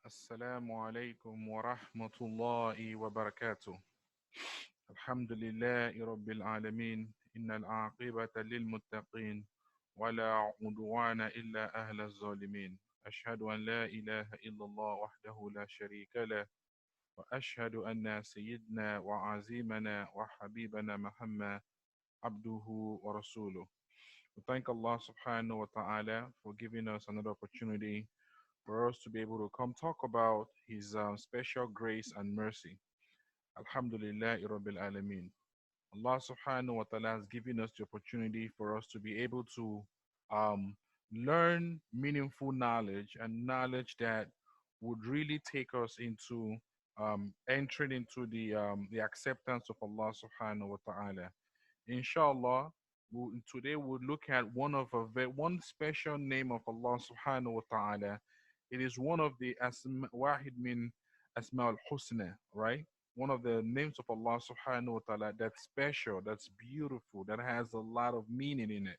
السلام عليكم ورحمة الله وبركاته. الحمد لله رب العالمين، إن العاقبة للمتقين ولا عدوان إلا أهل الظالمين. أشهد أن لا إله إلا الله وحده لا شريك له، وأشهد أن سيدنا وعزيمنا وحبيبنا محمد عبده ورسوله. We thank Allah subhanahu wa ta'ala for giving us another opportunity for us to be able to come talk about His special grace and mercy. Alhamdulillah Rabbil Alameen. Allah subhanahu wa ta'ala has given us the opportunity for us to be able to um, learn meaningful knowledge and knowledge that would really take us into entering into the acceptance of Allah subhanahu wa ta'ala. Inshallah, today we'll look at one special name of Allah subhanahu wa ta'ala. It is one of the wahid min asma al-husna, right? One of the names of Allah subhanahu wa ta'ala that's special, that's beautiful, that has a lot of meaning in it.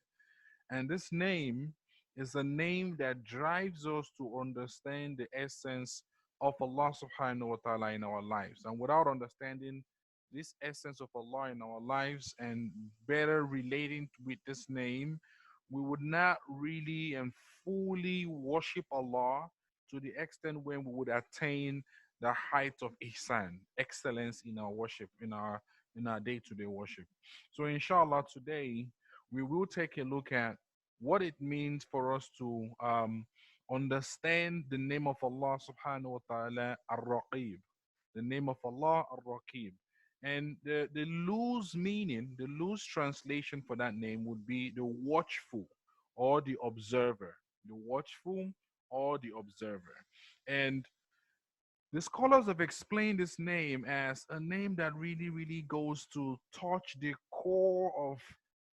And this name is a name that drives us to understand the essence of Allah subhanahu wa ta'ala in our lives. And without understanding this essence of Allah in our lives and better relating with this name, we would not really and fully worship Allah to the extent when we would attain the height of Ihsaan, excellence in our worship, in our day-to-day worship. So inshallah today we will take a look at what it means for us to understand the name of Allah subhanahu wa ta'ala, Ar Raqeeb, the name of Allah, Ar Raqeeb. And the loose meaning, the loose translation for that name would be the watchful or the observer. The watchful or the observer. And the scholars have explained this name as a name that really, really goes to touch the core of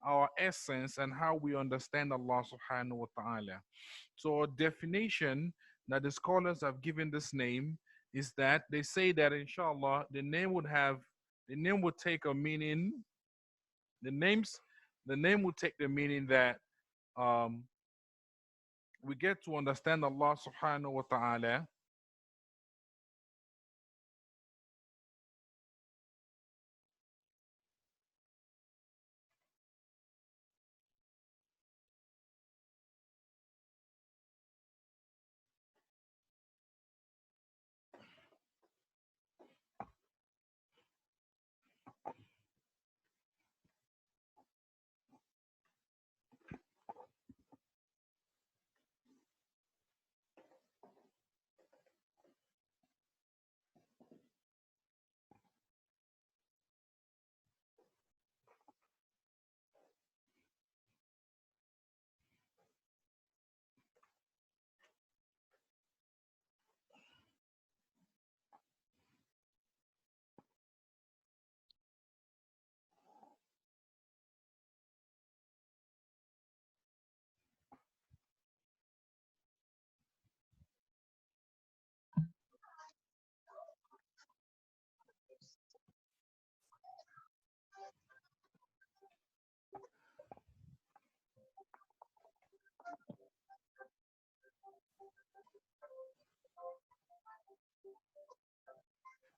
our essence and how we understand Allah subhanahu wa ta'ala. So, a definition that the scholars have given this name is that they say that inshallah the name would take a meaning, the names, the name would take the meaning that um, we get to understand Allah subhanahu wa ta'ala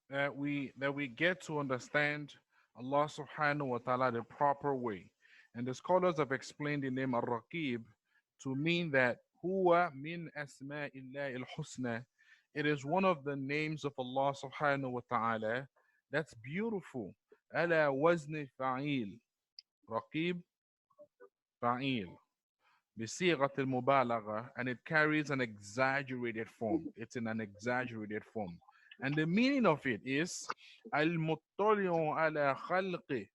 that we get to understand Allah subhanahu wa ta'ala the proper way. And the scholars have explained the name Ar-Raqib to mean that huwa min asma'illahi al-husna. It is one of the names of Allah subhanahu wa ta'ala that's beautiful. Ala wazni fa'il. Raqib fa'il. بصيغة المبالغة, and it carries an exaggerated form. It's in an exaggerated form. And the meaning of it is المطلع على خلقه.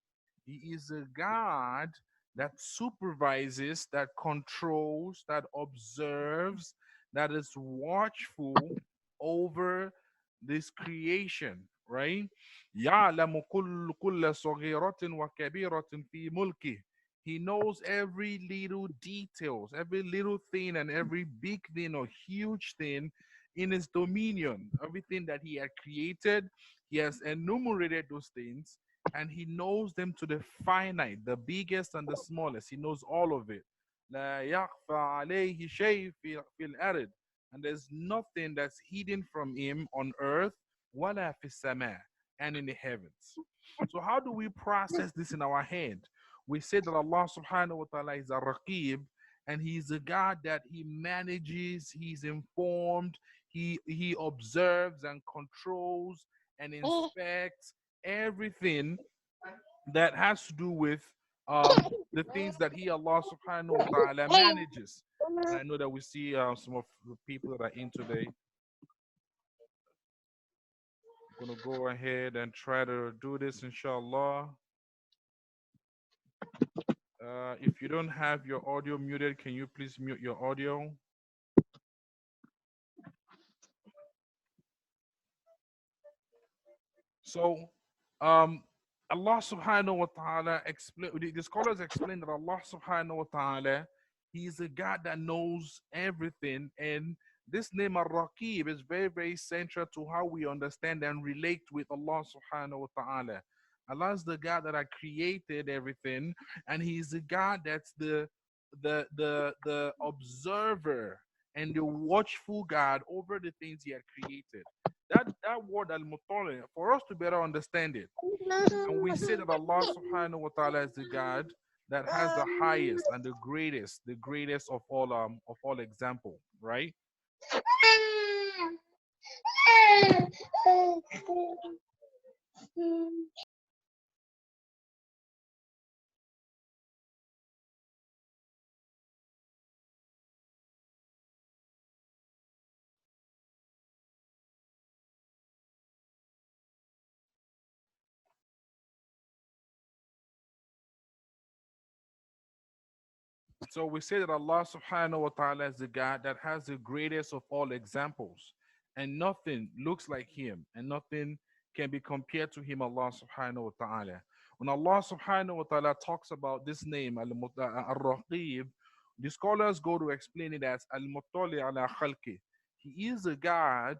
He is a God that supervises, that controls, that observes, that is watchful over this creation, right? يعلم كل صغيرة وكبيرة في ملكه. He knows every little details, every little thing and every big thing or huge thing in his dominion. Everything that he had created, he has enumerated those things and he knows them to the finite, the biggest and the smallest. He knows all of it. لا يخفى عليه شيء في الأرض. and there's nothing that's hidden from him on earth, wala fis sama, and in the heavens. So how do we process this in our head? We say that Allah subhanahu wa ta'ala is Ar Raqeeb, and He's a God that He manages, He's informed, He observes and controls and inspects everything that has to do with the things that He, Allah subhanahu wa ta'ala, manages. And I know that we see some of the people that are in today. I'm going to go ahead and try to do this, inshallah. If you don't have your audio muted, can you please mute your audio? So, um, Allah subhanahu wa ta'ala explain, the scholars explain that Allah subhanahu wa ta'ala, He is a God that knows everything. And this name Ar Raqeeb is very, very central to how we understand and relate with Allah subhanahu wa ta'ala. Allah is the God that created everything, and He's the God that's the observer and the watchful God over the things He had created. That word al-mutali, for us to better understand it, and we say that Allah subhanahu wa ta'ala is the God that has the highest and the greatest of all example, right? So we say that Allah subhanahu wa ta'ala is the God that has the greatest of all examples, and nothing looks like Him, and nothing can be compared to Him, Allah subhanahu wa ta'ala. When Allah subhanahu wa ta'ala talks about this name, Ar-Raqib, the scholars go to explain it as Al-Muttali ala khalqi. He is a God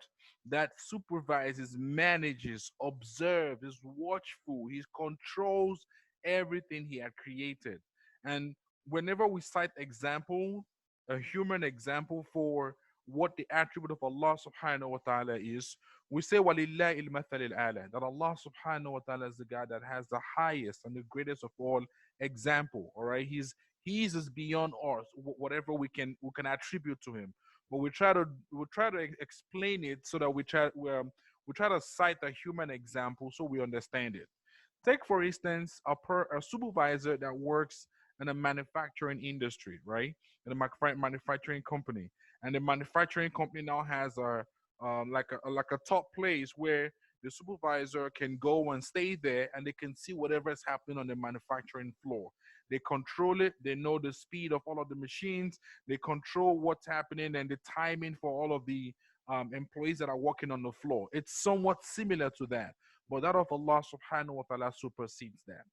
that supervises, manages, observes, is watchful, He controls everything He had created. And whenever we cite example, a human example for what the attribute of Allah subhanahu wa ta'ala is, we say walillahi al-mathal al-ala, that Allah subhanahu wa ta'ala is the God that has the highest and the greatest of all example. All right, He's is beyond us, whatever we can attribute to Him. But we try to explain it so that we try to cite a human example so we understand it. Take for instance a supervisor that works in a manufacturing industry, right? In a manufacturing company, and the manufacturing company now has a top place where the supervisor can go and stay there, and they can see whatever is happening on the manufacturing floor. They control it. They know the speed of all of the machines. They control what's happening and the timing for all of the employees that are working on the floor. It's somewhat similar to that, but that of Allah subhanahu wa ta'ala supersedes that.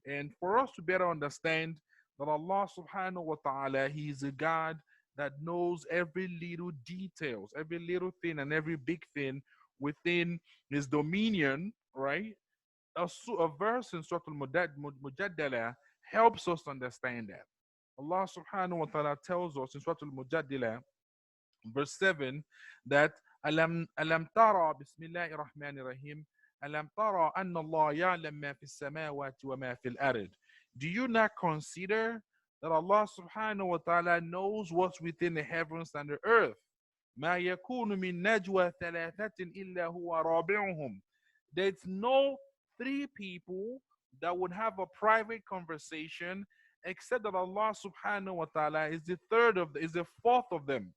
And for us to better understand that Allah subhanahu wa ta'ala, He is a God that knows every little details, every little thing and every big thing within His dominion, right? A verse in Surah Al-Mujaddala helps us understand that. Allah subhanahu wa ta'ala tells us in Surah Al-Mujaddala, verse 7, that alam tara bismillahir rahmanir rahim alam tara anna Allah ya'lam ma fis samawati wa ma fil ard. Do you not consider that Allah subhanahu wa ta'ala knows what's within the heavens and the earth? ما يكون من نجوى ثلاثة إلا هو رابعهم. There's no three people that would have a private conversation except that Allah subhanahu wa ta'ala is the fourth of them.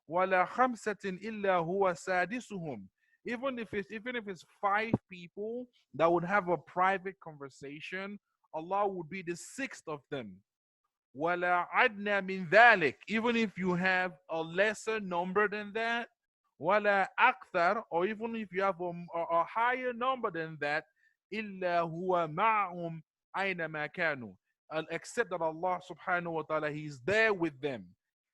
وَلَا خَمْسَةٍ إِلَّا هُوَ سَادِسُهُمْ. Even if it's five people that would have a private conversation, Allah would be the sixth of them. وَلَا عَدْنَا مِنْ ذَلِكَ. Even if you have a lesser number than that, وَلَا أَكْثَرَ, or even if you have a higher number than that, إِلَّا هُوَ مَعْهُمْ أَيْنَمَا كَانُوا. Except that Allah subhanahu wa ta'ala, He's there with them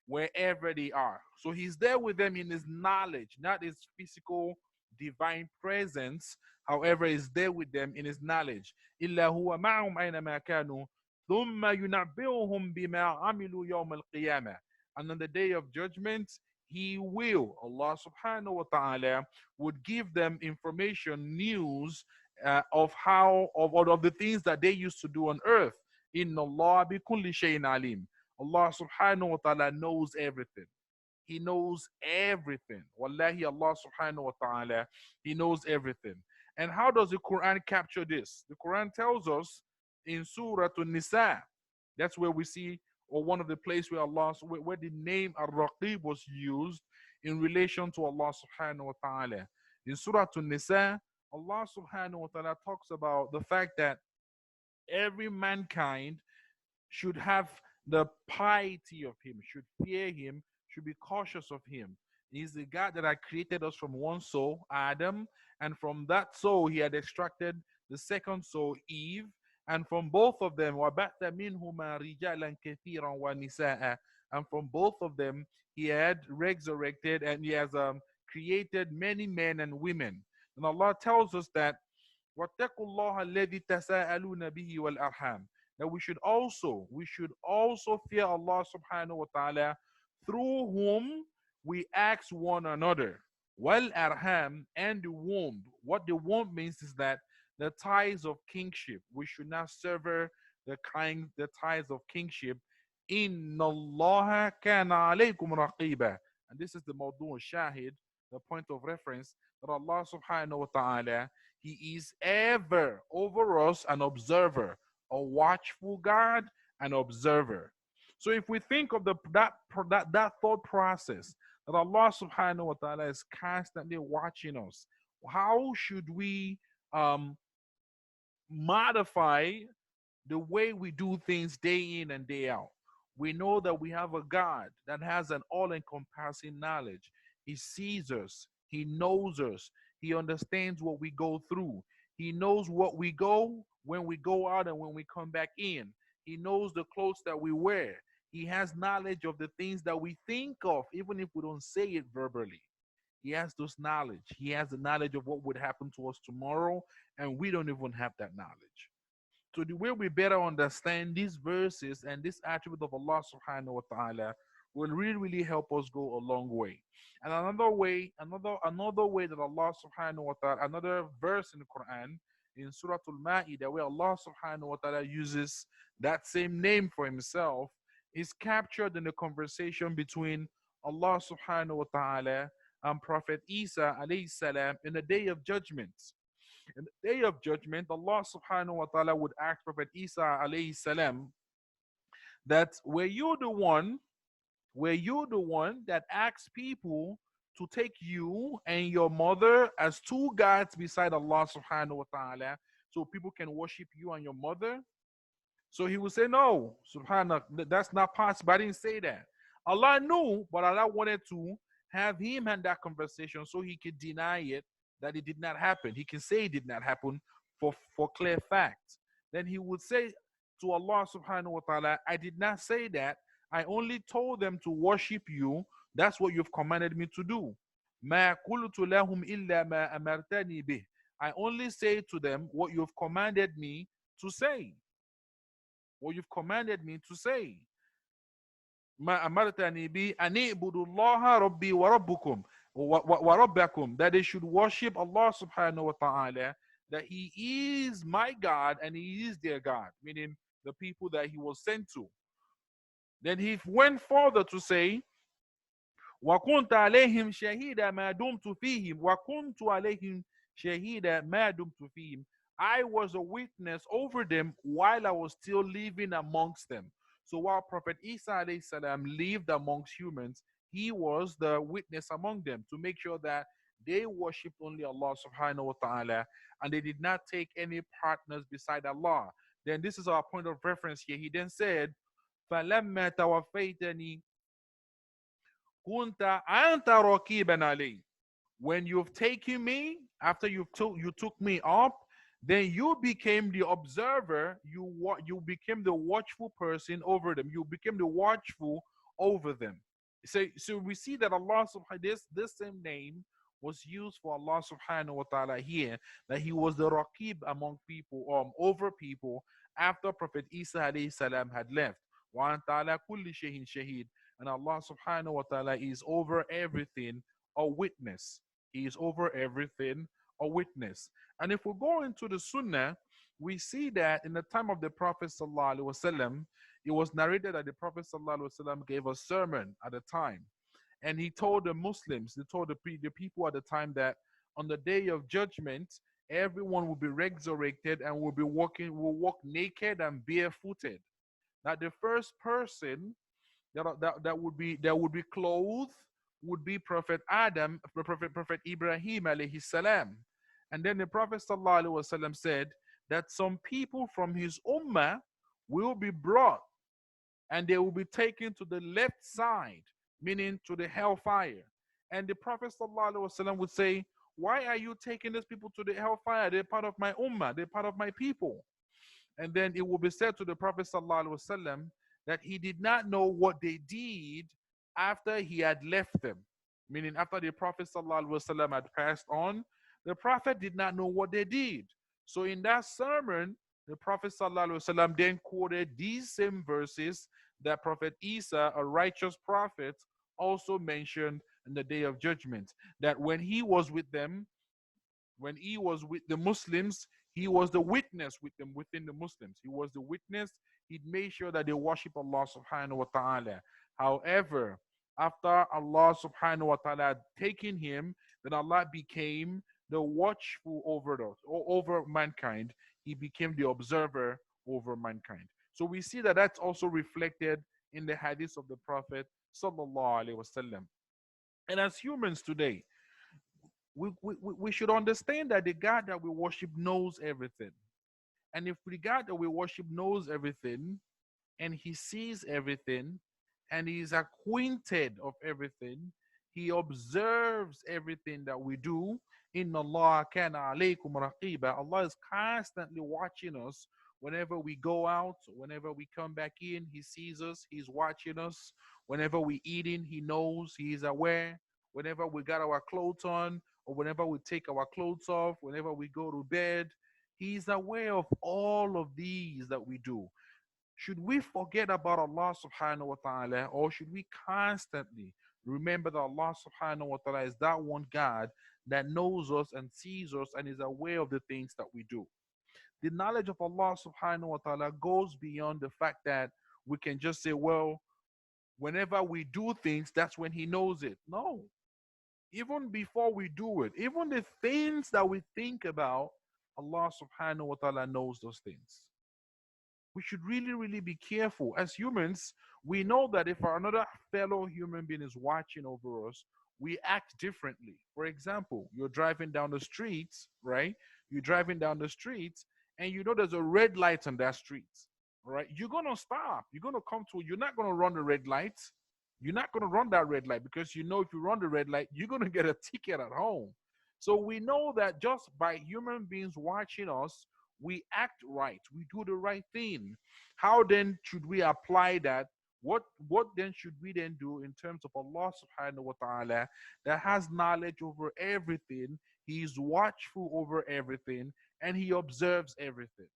wherever they are. So He's there with them in His knowledge, not His physical divine presence. However, He's there with them in His knowledge. إِلَّا هُوَ مَعْهُمْ أَيْنَمَا كَانُوا ثُمَّ يُنَبِّئُهُم بِمَا عَمِلُوا يَوْمَ الْقِيَامَةِ. And on the day of judgment, He will, Allah subhanahu wa ta'ala would give them information, news of of the things that they used to do on earth. Inna Allah bi kulli shayin alim. Allah subhanahu wa ta'ala knows everything. He knows everything. Wallahi, Allah subhanahu wa ta'ala, He knows everything. And how does the Quran capture this? The Quran tells us in Surah An-Nisa, that's where we see, or one of the places where where the name Ar Raqeeb was used in relation to Allah subhanahu wa ta'ala. In Surah An-Nisa, Allah subhanahu wa ta'ala talks about the fact that every mankind should have the piety of him, should fear him, should be cautious of him. He's the God that had created us from one soul, Adam, and from that soul he had extracted the second soul, Eve, and from both of them, وَبَعْثَ مِنْهُمَا رِجَالًا كَثِيرًا وَنِسَاءً, and from both of them he had resurrected and he has created many men and women. And Allah tells us that وَاتَّقُوا اللَّهَ الَّذِي تَسَاءَلُونَ بِهِ وَالْأَرْحَامِ, that we should also fear Allah subhanahu wa ta'ala, through whom we ask one another. Wal arham, and the womb. What the womb means is that the ties of kingship, we should not sever the ties of kingship. Inna Allah kana alaykum raqiba. And this is the mawdu' shahid, the point of reference, that Allah subhanahu wa ta'ala, He is ever over us an observer, a watchful God, an observer. So if we think of that thought process, that Allah subhanahu wa ta'ala is constantly watching us, how should we um, modify the way we do things day in and day out? We know that we have a God that has an all encompassing knowledge. He sees us, He knows us, He understands what we go through, He knows what we go when we go out and when we come back in. He knows the clothes that we wear. He has knowledge of the things that we think of, even if we don't say it verbally. He has those knowledge. He has the knowledge of what would happen to us tomorrow, and we don't even have that knowledge. So the way we better understand these verses and this attribute of Allah subhanahu wa ta'ala will really, really help us go a long way. And another way that Allah subhanahu wa ta'ala, another verse in the Quran, in Surah Al-Ma'idah, where Allah subhanahu wa ta'ala uses that same name for himself, is captured in the conversation between Allah subhanahu wa ta'ala and Prophet Isa alayhi salam in the day of judgment. In the day of judgment, Allah subhanahu wa ta'ala would ask Prophet Isa alayhi salam that were you the one that asked people to take you and your mother as two gods beside Allah subhanahu wa ta'ala so people can worship you and your mother? So he would say, no, subhanallah, that's not possible. I didn't say that. Allah knew, but Allah wanted to have him have that conversation so he could deny it, that it did not happen. He can say it did not happen for clear facts. Then he would say to Allah subhanahu wa ta'ala, I did not say that. I only told them to worship you. That's what you've commanded me to do. ما قلت لهم إلا ما أمرتني به. I only say to them what you've commanded me to say. What you've commanded me to say. ما أمرتني به أن اعبدوا الله ربي وربكم وربكم, that they should worship Allah subhanahu wa ta'ala, that He is my God and He is their God, meaning the people that He was sent to. Then He went further to say, وكنت عليهم شهيدا ما دمت فيهم وكنت عليهم شهيدا ما دمت فيهم. I was a witness over them while I was still living amongst them. So while Prophet Isa alayhi salam lived amongst humans, he was the witness among them to make sure that they worshipped only Allah subhanahu wa ta'ala and they did not take any partners beside Allah. Then this is our point of reference here. He then said, فَلَمَّا تَوَفَّيْتَنِي كُنْتَ أَنْتَ رَقِيبًا عَلَيْهِ. When you've taken me, after you took me up, then you became the observer, you became the watchful person over them, you became the watchful over them. So we see that Allah subhanahu, this same name was used for Allah subhanahu wa ta'ala here, that he was the Raqib among people, over people, after Prophet Isa alayhi salam had left. Wa anta ala kulli shay'in shaheed. And Allah subhanahu wa ta'ala is over everything a witness. He is over everything a witness. And if we go into the Sunnah, we see that in the time of the Prophet sallallahu alaihi wasallam, it was narrated that the Prophet sallallahu alaihi wasallam gave a sermon at the time, and he told the Muslims, he told the people at the time that on the day of judgment, everyone will be resurrected and will walk naked and barefooted. That the first person that would be clothed would be Prophet Adam, Prophet Ibrahim alayhi salam. And then the Prophet sallallahu alaihi wasallam said that some people from his ummah will be brought and they will be taken to the left side, meaning to the hellfire. And the Prophet ﷺ would say, why are you taking these people to the hellfire? They're part of my ummah, they're part of my people. And then it will be said to the Prophet ﷺ that he did not know what they did after he had left them. Meaning, after the Prophet ﷺ had passed on, the Prophet did not know what they did. So, in that sermon, the Prophet ﷺ then quoted these same verses that Prophet Isa, a righteous prophet, also mentioned in the day of judgment. That when he was with them, when he was with the Muslims, he was the witness with them within the Muslims. He was the witness. He made sure that they worship Allah subhanahu wa ta'ala. However, after Allah subhanahu wa ta'ala had taken him, then Allah became the watchful over those, over mankind. He became the observer over mankind. So we see that that's also reflected in the hadith of the Prophet sallallahu alaihi wasallam. And as humans today, we should understand that the God that we worship knows everything. And if the God that we worship knows everything, and he sees everything, and he is acquainted of everything, he observes everything that we do. Inna Allah kana alaykum raqiba. Allah is constantly watching us. Whenever we go out, whenever we come back in, he sees us, he's watching us. Whenever we eating, he knows, he is aware. Whenever we got our clothes on, or whenever we take our clothes off, whenever we go to bed, he's aware of all of these that we do. Should we forget about Allah subhanahu wa ta'ala, or should we constantly remember that Allah subhanahu wa ta'ala is that one God that knows us and sees us and is aware of the things that we do? The knowledge of Allah subhanahu wa ta'ala goes beyond the fact that we can just say, well, whenever we do things, that's when he knows it. No. Even before we do it, even the things that we think about, Allah subhanahu wa ta'ala knows those things. We should really, really be careful. As humans, we know that if another fellow human being is watching over us, we act differently. For example, you're driving down the streets, right? You're driving down the streets, and you know there's a red light on that street, right? You're gonna stop. You're not gonna run the red light. You're not gonna run that red light because you know if you run the red light, you're gonna get a ticket at home. So we know that just by human beings watching us, we act right, we do the right thing. How then should we apply that? What then should we then do in terms of Allah subhanahu wa ta'ala that has knowledge over everything, he is watchful over everything, and he observes everything?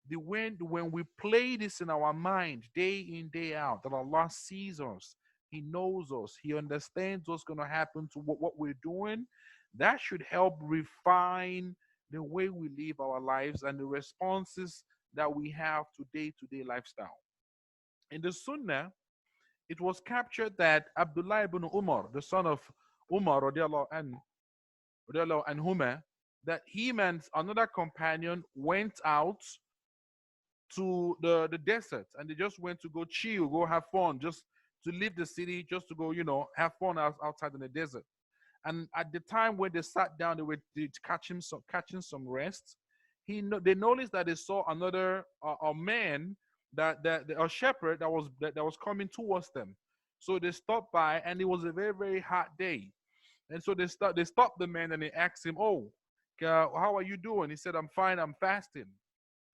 When we play this in our mind day in, day out, that Allah sees us, he knows us, he understands what's going to happen to what we're doing, that should help refine the way we live our lives and the responses that we have to day lifestyle. In the Sunnah, it was captured that Abdullah ibn Umar, the son of Umar radiallahu anhuma, that him and another companion went out to the desert, and they just went to go chill, go have fun, just to leave the city, just to go, have fun outside in the desert. And at the time when they sat down, they were catching some rest. They noticed that they saw another a man, that a shepherd that was coming towards them. So they stopped by, and it was a very, very hot day. And so they stopped the man and they asked him, "Oh, how are you doing?" He said, "I'm fine. I'm fasting."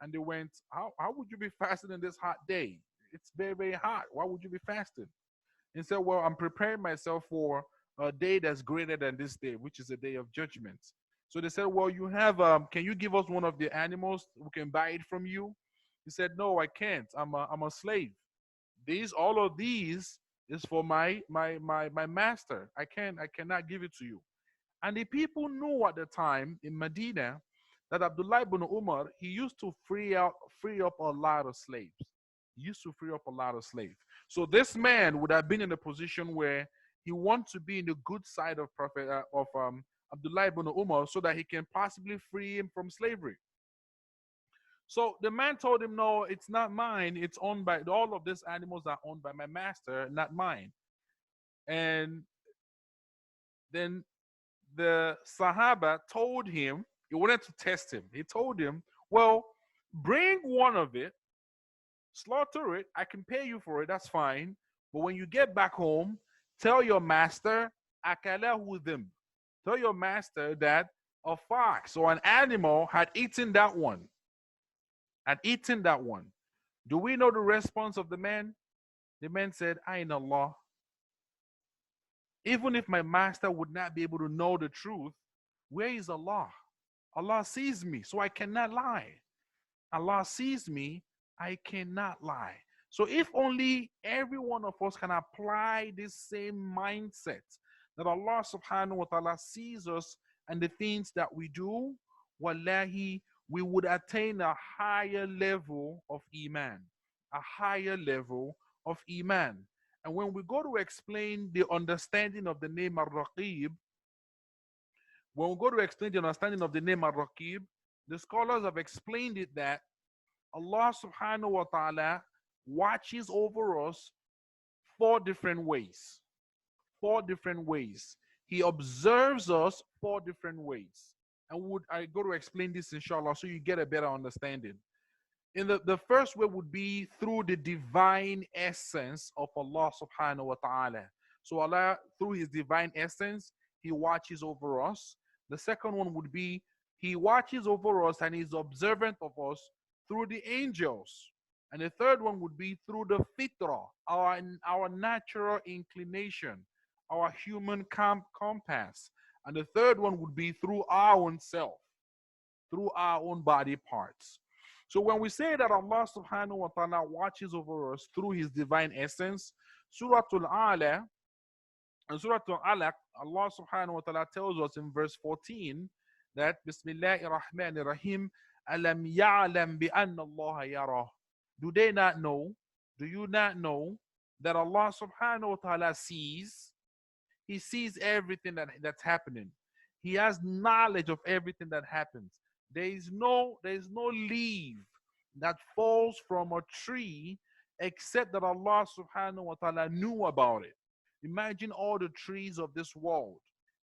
And they went, "How would you be fasting in this hot day? It's very, very hot. Why would you be fasting?" And said, "Well, I'm preparing myself for a day that's greater than this day, which is a day of judgment." So they said, "Well, can you give us one of the animals? We can buy it from you." He said, "No, I can't. I'm a slave. All of these It's for my master. I cannot give it to you. And the people knew at the time in Medina that Abdullah ibn Umar, he used to free up a lot of slaves. He used to free up a lot of slaves. So this man would have been in a position where he wants to be in the good side of Prophet of Abdullah ibn Umar so that he can possibly free him from slavery. So the man told him, "No, it's not mine. It's owned by all of these animals are owned by my master, not mine." And then the Sahaba told him, he wanted to test him. He told him, "Well, bring one of it, slaughter it. I can pay you for it. That's fine. But when you get back home, tell your master, akalahu them. Tell your master that a fox or an animal had eaten that one. Had eaten that one." Do we know the response of the man? The man said, "Ain Allah. Even if my master would not be able to know the truth, where is Allah? Allah sees me, so I cannot lie. Allah sees me, I cannot lie." So if only every one of us can apply this same mindset that Allah subhanahu wa ta'ala sees us and the things that we do, wallahi, we would attain a higher level of iman, a higher level of iman. And when we go to explain the understanding of the name Ar Raqeeb, when we go to explain the understanding of the name Ar Raqeeb, the scholars have explained it that Allah subhanahu wa ta'ala watches over us four different ways. Four different ways. He observes us four different ways. And would I go to explain this inshallah so you get a better understanding. In the first way would be through the divine essence of Allah subhanahu wa ta'ala. So Allah, through his divine essence, he watches over us. The second one would be he watches over us and is observant of us through the angels. And the third one would be through the fitrah, our natural inclination, our human compass. And the third one would be through our own self, through our own body parts. So when we say that Allah subhanahu wa ta'ala watches over us through his divine essence, Surah Al-Alaq, and Surah Al-Alaq, Allah subhanahu wa ta'ala tells us in verse 14 that Bismillahir Rahmanir Rahim, Alam ya'lam bi anna Allah yarah. Do they not know? Do you not know that Allah subhanahu wa ta'ala sees? He sees everything that's happening. He has knowledge of everything that happens. There is no leaf that falls from a tree except that Allah subhanahu wa ta'ala knew about it. Imagine all the trees of this world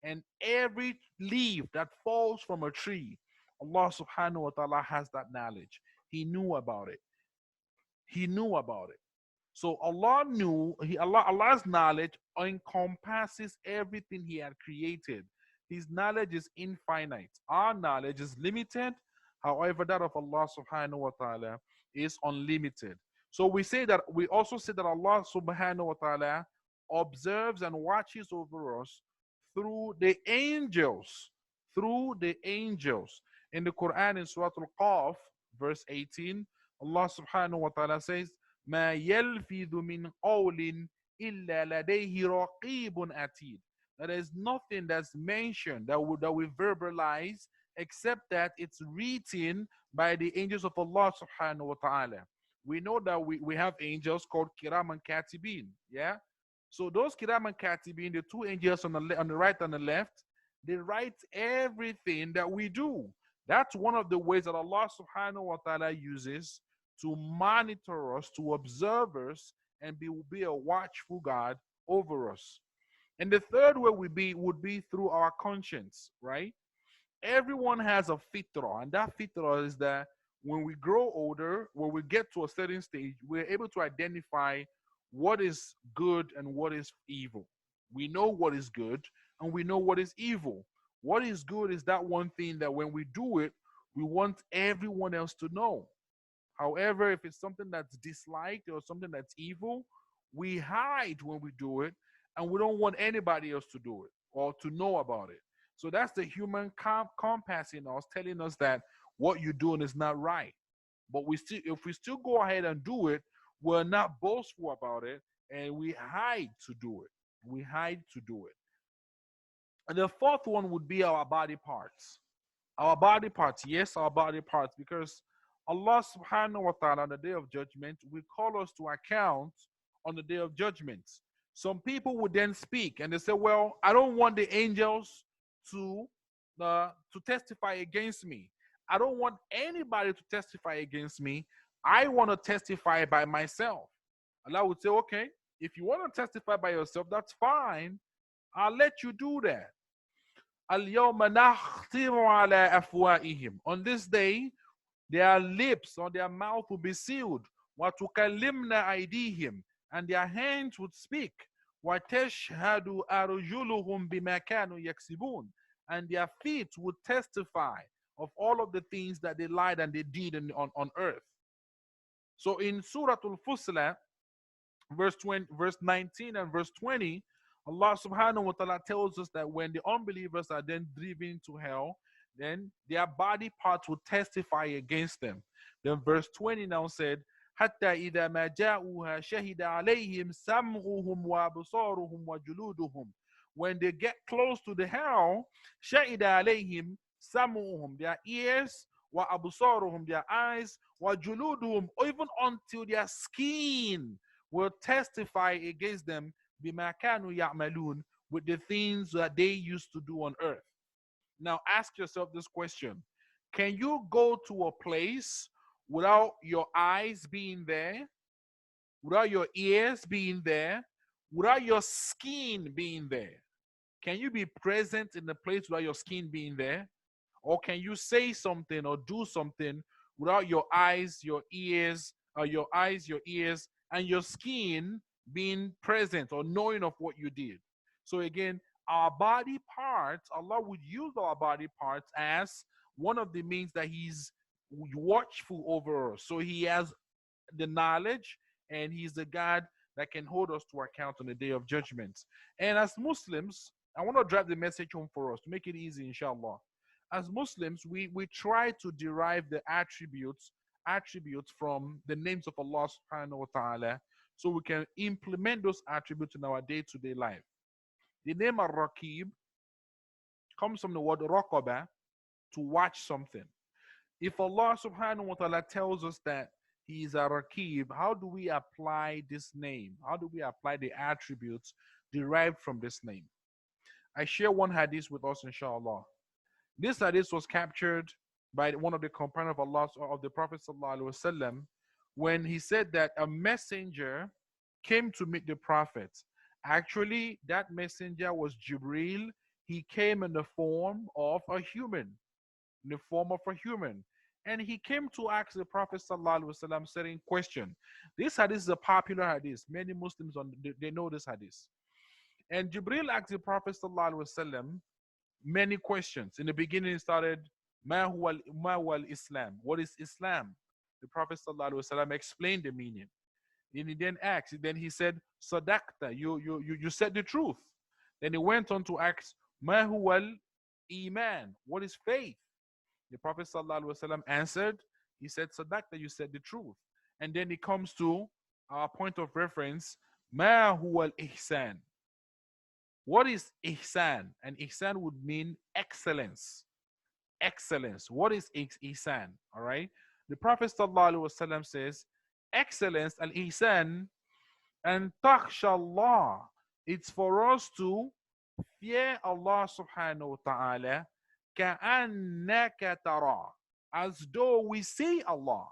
and every leaf that falls from a tree. Allah subhanahu wa ta'ala has that knowledge. He knew about it. He knew about it. So Allah knew, Allah's knowledge encompasses everything he had created. His knowledge is infinite. Our knowledge is limited. However, that of Allah subhanahu wa ta'ala is unlimited. So we also say that Allah subhanahu wa ta'ala observes and watches over us through the angels. Through the angels. In the Quran in Surah Al-Qaf, verse 18, Allah subhanahu wa ta'ala says, ما يلفظ من قول إلا لديه رقيب عتيد. There is nothing that's mentioned that we verbalize except that it's written by the angels of Allah subhanahu wa ta'ala. We know that we have angels called Kiram and Katibin. Yeah? So those Kiram and Katibin, the two angels on the right and the left, they write everything that we do. That's one of the ways that Allah subhanahu wa ta'ala uses to monitor us, to observe us, and be a watchful God over us. And the third way would be through our conscience, right? Everyone has a fitrah, and that fitrah is that when we grow older, when we get to a certain stage, we're able to identify what is good and what is evil. We know what is good and we know what is evil. What is good is that one thing that when we do it, we want everyone else to know. However, if it's something that's disliked or something that's evil, we hide when we do it and we don't want anybody else to do it or to know about it. So that's the human compass in us telling us that what you're doing is not right. But if we still go ahead and do it, we're not boastful about it and we hide to do it. We hide to do it. And the fourth one would be our body parts. Our body parts, yes, our body parts, because Allah subhanahu wa ta'ala on the day of judgment will call us to account on the day of judgment. Some people would then speak and they say, well, I don't want the angels to to testify against me. I don't want anybody to testify against me. I want to testify by myself. Allah would say, okay, if you want to testify by yourself, that's fine. I'll let you do that. Al-yawma nakhtimu ala afwaihim. On this day, their lips or their mouth will be sealed. Wa tukallimna aydihim. And their hands would speak. Wa tashhadu arjuluhum bima kanu yaksibun. And their feet would testify of all of the things that they lied and they did on earth. So in Surah Al-Fusilat, verse 19 and verse 20, Allah subhanahu wa ta'ala tells us that when the unbelievers are then driven to hell, then their body parts will testify against them. Then verse 20 now said, حتى إذا ما جاءوها شهد عليهم سمعهم وأبصارهم وجلودهم. When they get close to the hell, شهد عليهم سمعهم, their ears, وأبصارهم, their eyes, وجلودهم, even until their skin will testify against them بما كانوا يعملون, with the things that they used to do on earth. Now ask yourself this question. Can you go to a place without your eyes being there, without your ears being there, without your skin being there? Can you be present in the place without your skin being there? Or can you say something or do something without your eyes, your ears, and your skin being present or knowing of what you did? So again, our body parts, Allah would use our body parts as one of the means that He's watchful over us. So He has the knowledge, and He's the God that can hold us to account on the day of judgment. And as Muslims, I want to drive the message home for us to make it easy, inshallah. As Muslims, we try to derive the attributes from the names of Allah subhanahu wa ta'ala, so we can implement those attributes in our day-to-day life. The name Ar Raqeeb comes from the word raqaba, to watch something. If Allah subhanahu wa ta'ala tells us that He is Ar Raqeeb, how do we apply this name? How do we apply the attributes derived from this name? I share one hadith with us, inshallah. This hadith was captured by one of the companions of Allah, of the Prophet sallallahu alaihi wasallam, when he said that a messenger came to meet the Prophet. Actually, that messenger was Jibril. He came in the form of a human, and he came to ask the Prophet sallallahu alaihi wasallam certain question. This hadith is a popular hadith. Many Muslims they know this hadith. And Jibril asked the Prophet sallallahu alaihi wasallam many questions. In the beginning, he started, Ma huwa Islam? What is Islam? The Prophet sallallahu alaihi wasallam explained the meaning. And he then asked, then he said, Sadaqta, you said the truth. Then he went on to ask, Ma huwa Iman? What is faith? The Prophet sallallahu alaihi wasallam answered, he said, Sadaqta, you said the truth. And then he comes to our point of reference, Ma huwa Ihsaan? What is Ihsaan? And Ihsaan would mean excellence. Excellence. What is Ihsaan? All right. The Prophet ﷺ says, excellence, al-Ihsaan, and takhshallah. It's for us to fear Allah subhanahu wa ta'ala ka'annaka tara, as though we see Allah.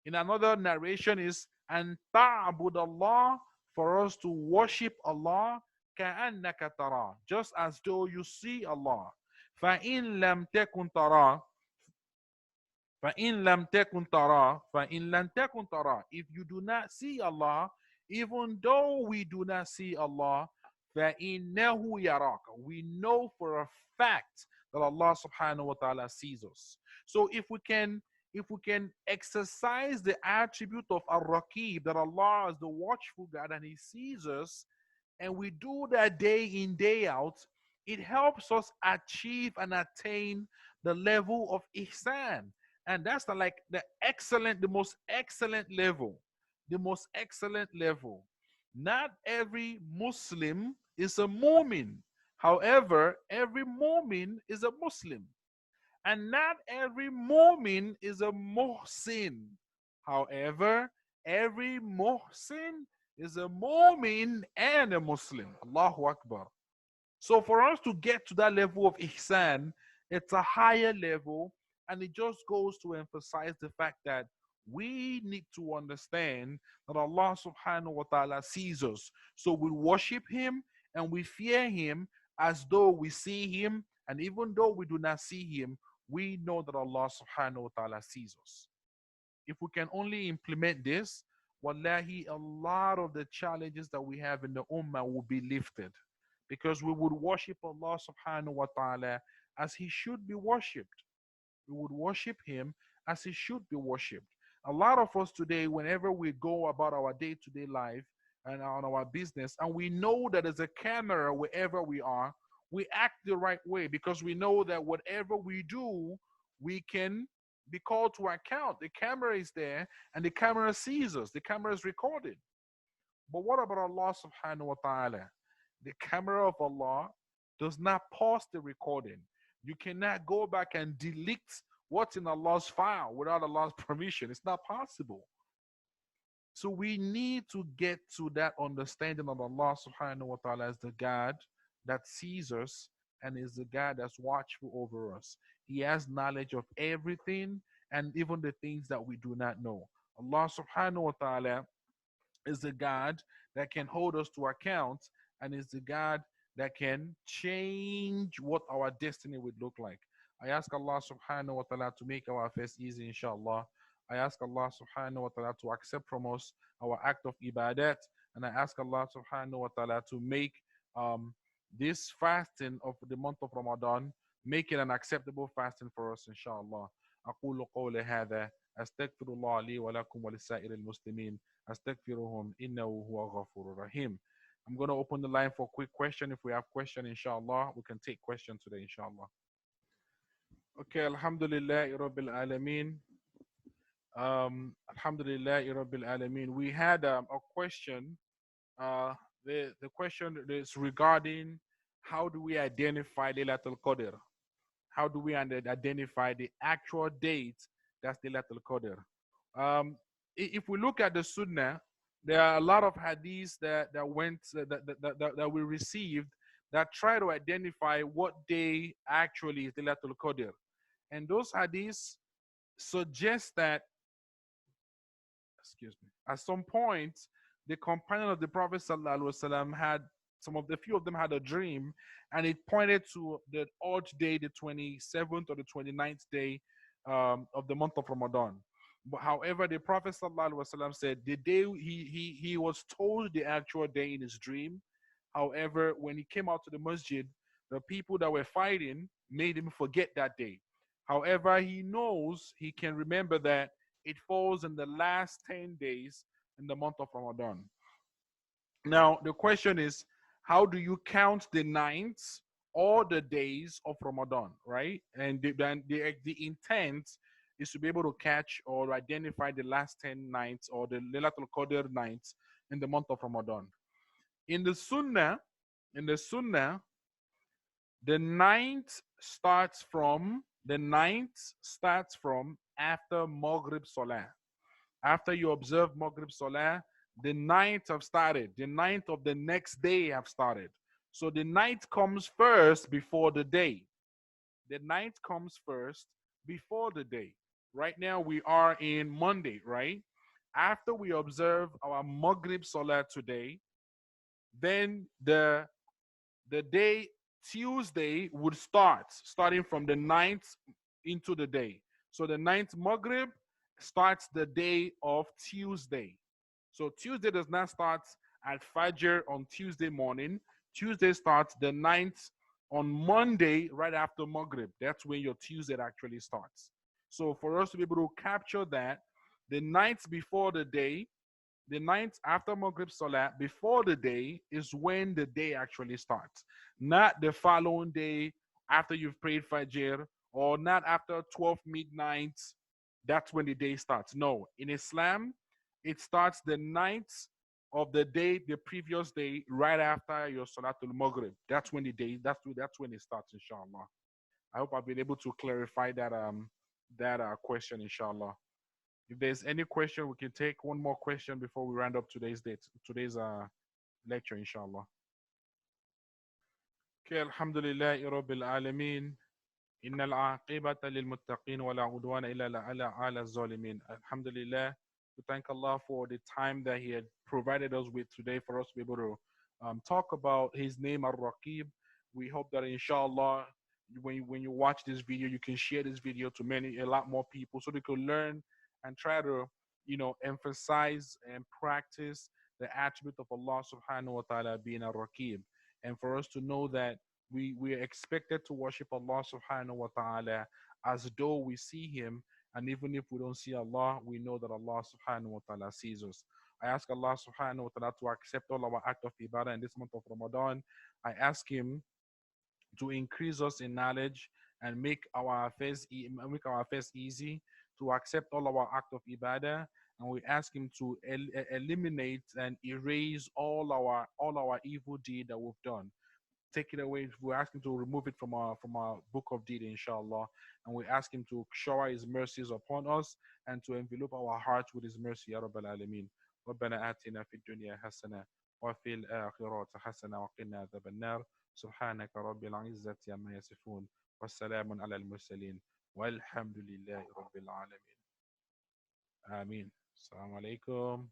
In another narration is, and ta'bud Allah, for us to worship Allah كأنك ترى, just as though you see Allah. فإن لم تكن ترى if you do not see Allah, even though we do not see Allah, فإنه يراك, we know for a fact that Allah subhanahu wa ta'ala sees us. So if we can exercise the attribute of Ar Raqeeb, that Allah is the watchful God and He sees us, and we do that day in, day out, it helps us achieve and attain the level of Ihsaan. And that's the most excellent level. The most excellent level. Not every Muslim is a mu'min. However, every mu'min is a Muslim. And not every mu'min is a muhsin. However, every muhsin is a mu'min and a Muslim. Allahu Akbar. So for us to get to that level of ihsan, it's a higher level, and it just goes to emphasize the fact that we need to understand that Allah subhanahu wa ta'ala sees us. So we worship him and we fear him as though we see him, and even though we do not see him, we know that Allah subhanahu wa ta'ala sees us. If we can only implement this, wallahi, a lot of the challenges that we have in the ummah will be lifted, because we would worship Allah subhanahu wa ta'ala as he should be worshipped. We would worship him as he should be worshipped. A lot of us today, whenever we go about our day-to-day life and on our business, and we know that there's a camera wherever we are, we act the right way because we know that whatever we do, we can be called to account. The camera is there and the camera sees us. The camera is recorded. But what about Allah subhanahu wa ta'ala? The camera of Allah does not pause the recording. You cannot go back and delete what's in Allah's file without Allah's permission. It's not possible. So we need to get to that understanding of Allah subhanahu wa ta'ala as the God that sees us and is the God that's watchful over us. He has knowledge of everything and even the things that we do not know. Allah subhanahu wa ta'ala is the God that can hold us to account and is the God that can change what our destiny would look like. I ask Allah subhanahu wa ta'ala to make our affairs easy, inshallah. I ask Allah subhanahu wa ta'ala to accept from us our act of ibadat. And I ask Allah subhanahu wa ta'ala to make um, this fasting of the month of Ramadan, make it an acceptable fasting for us, inshallah. أقول قولي هذا أستغفر الله لي ولكم ولسائر المسلمين أستغفرهم إنه هو غفور رحيم. I'm going to open the line for quick question. If we have question, inshallah, we can take question today, inshallah. Okay, alhamdulillah rabbil alameen. Alhamdulillah rabbil alameen. We had a question. Uh, the question is regarding how do we identify Laylatul Qadr? How do we identify the actual date that's Laylatul Qadr? If we look at the Sunnah, there are a lot of hadiths that we received that try to identify what day actually is Laylatul Qadr. And those hadiths suggest that, excuse me, at some point, the companion of the Prophet ﷺ had a few of them had a dream, and it pointed to the odd day, the 27th or the 29th day of the month of Ramadan. But however, the Prophet ﷺ said the day he was told the actual day in his dream. However, when he came out to the masjid, the people that were fighting made him forget that day. However, he knows he can remember that it falls in the last 10 days in the month of Ramadan. Now, the question is, how do you count the nights or the days of Ramadan, right? And the intent is to be able to catch or identify the last 10 nights or the Laylatul Qadr nights in the month of Ramadan. In the Sunnah, the ninth starts from after Maghrib Salah. After you observe Maghrib Salah, the night have started. The night of the next day have started. So the night comes first before the day. The night comes first before the day. Right now we are in Monday, right? After we observe our Maghrib Salah today, then the day Tuesday would starting from the ninth into the day. So the ninth Maghrib starts the day of Tuesday. So Tuesday does not start at Fajr on Tuesday morning. Tuesday starts the ninth on Monday right after Maghrib. That's when your Tuesday actually starts. So for us to be able to capture that, the nights before the day, the night after Maghrib Salah, before the day is when the day actually starts. Not the following day after you've prayed Fajr, or not after 12 midnight. That's when the day starts. No, in Islam, it starts the night of the day, the previous day, right after your Salatul Maghrib. That's when the day, that's when it starts, inshallah. I hope I've been able to clarify that question, inshallah. If there's any question, we can take one more question before we round up today's lecture, inshallah. Okay, alhamdulillah, rabbil alameen. إن العاقبة للمتقين ولا عدوان إلا على الظالمين. Alhamdulillah, we thank Allah for the time that He had provided us with today for us to be able to talk about His name, Ar Raqeeb. We hope that inshallah, when you watch this video, you can share this video to a lot more people, so they could learn and try to, emphasize and practice the attribute of Allah Subhanahu wa Taala being Ar Raqeeb, and for us to know that we are expected to worship Allah Subhanahu wa Taala as though we see Him, and even if we don't see Allah, we know that Allah Subhanahu wa Taala sees us. I ask Allah Subhanahu wa Taala to accept all our act of ibadah in this month of Ramadan. I ask Him to increase us in knowledge and make our affairs easy, to accept all our act of ibadah, and we ask Him to eliminate and erase all our evil deed that we've done. Take it away. We ask Him to remove it from our book of deed, inshallah. And we ask Him to shower His mercies upon us and to envelop our hearts with His mercy, Ya Rabbal Alameen. ربنا آتنا في الدنيا حسنة وفي الآخرة حسنة وقنا عذاب النار سبحانك رب العزة عما يصفون والسلام على المرسلين والحمد لله رب العالمين آمين. السلام عليكم.